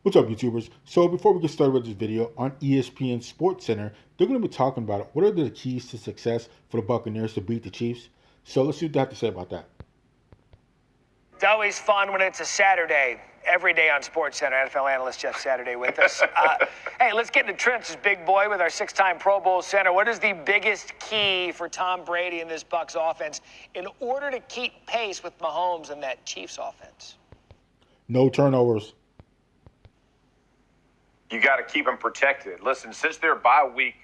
What's up, YouTubers? So before we get started with this video, on ESPN SportsCenter, they're going to be talking about what are the keys to success for the Buccaneers to beat the Chiefs. So let's see what they have to say about that. It's always fun when it's a Saturday. Every day on SportsCenter, NFL analyst Jeff Saturday with us. Hey, let's get in the trenches, big boy, with our six-time Pro Bowl center. What is the biggest key for Tom Brady and this Bucs offense in order to keep pace with Mahomes and that Chiefs offense? No turnovers. You got to keep them protected. Listen, since their bye week,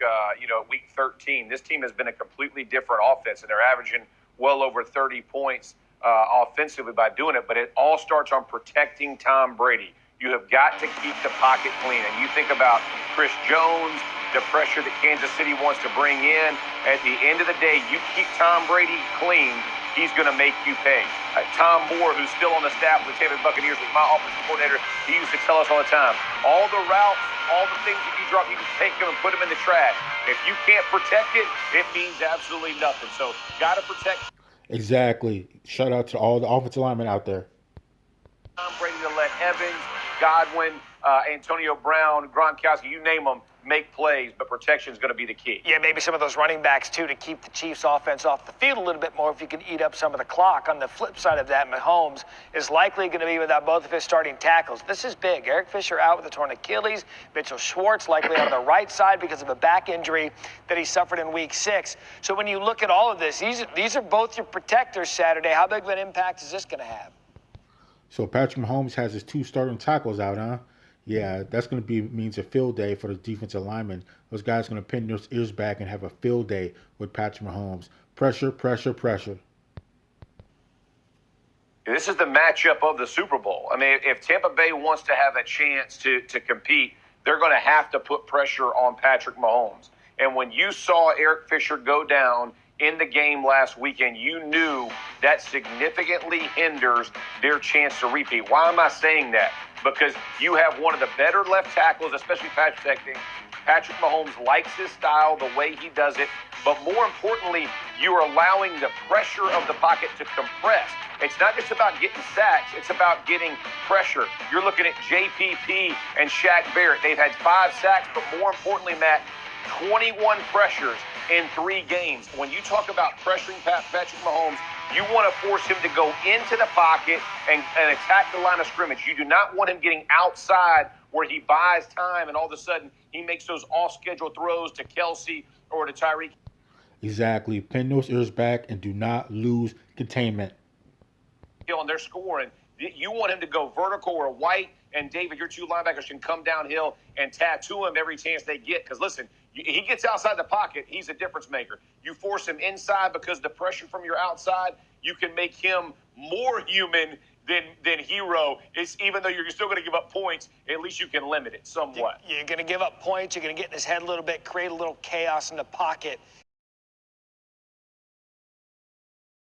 week 13, this team has been a completely different offense, and they're averaging well over 30 points offensively by doing it. But it all starts on protecting Tom Brady. You have got to keep the pocket clean. And you think about Chris Jones, the pressure that Kansas City wants to bring in. At the end of the day, you keep Tom Brady clean, he's going to make you pay. Tom Moore, who's still on the staff with the Tampa Bay Buccaneers, was my offensive coordinator. He used to tell us all the time, all the routes, all the things that you drop, you can take them and put them in the trash. If you can't protect it, it means absolutely nothing. So, got to protect. Exactly. Shout out to all the offensive linemen out there. Tom Brady to let Evans, Godwin, Antonio Brown, Gronkowski, you name them, make plays, but protection is going to be the key. Yeah, maybe some of those running backs, too, to keep the Chiefs offense off the field a little bit more if you can eat up some of the clock. On the flip side of that, Mahomes is likely going to be without both of his starting tackles. This is big. Eric Fisher out with a torn Achilles. Mitchell Schwartz likely on the right side because of a back injury that he suffered in Week 6. So when you look at all of this, these are both your protectors Saturday. How big of an impact is this going to have? So Patrick Mahomes has his two starting tackles out, huh? Yeah, that's going to means a field day for the defensive linemen. Those guys are going to pin their ears back and have a field day with Patrick Mahomes. Pressure, pressure, pressure. This is the matchup of the Super Bowl. I mean, if Tampa Bay wants to have a chance to compete, they're going to have to put pressure on Patrick Mahomes. And when you saw Eric Fisher go down in the game last weekend, you knew that significantly hinders their chance to repeat. Why am I saying that? Because you have one of the better left tackles, especially protecting. Patrick Mahomes likes his style, the way he does it. But more importantly, you are allowing the pressure of the pocket to compress. It's not just about getting sacks. It's about getting pressure. You're looking at JPP and Shaq Barrett. They've had 5 sacks, but more importantly, Matt, 21 pressures in 3 games. When you talk about pressuring Patrick Mahomes, you want to force him to go into the pocket and attack the line of scrimmage. You do not want him getting outside where he buys time and all of a sudden he makes those off-schedule throws to Kelce or to Tyreek. Exactly. Pin those ears back and do not lose containment. And they're scoring. You want him to go vertical or White and David, your 2 linebackers, can come downhill and tattoo him every chance they get. Because, listen, he gets outside the pocket, he's a difference maker. You force him inside because the pressure from your outside, you can make him more human than hero. It's, even though you're still going to give up points, at least you can limit it somewhat. You're going to give up points. You're going to get in his head a little bit, create a little chaos in the pocket.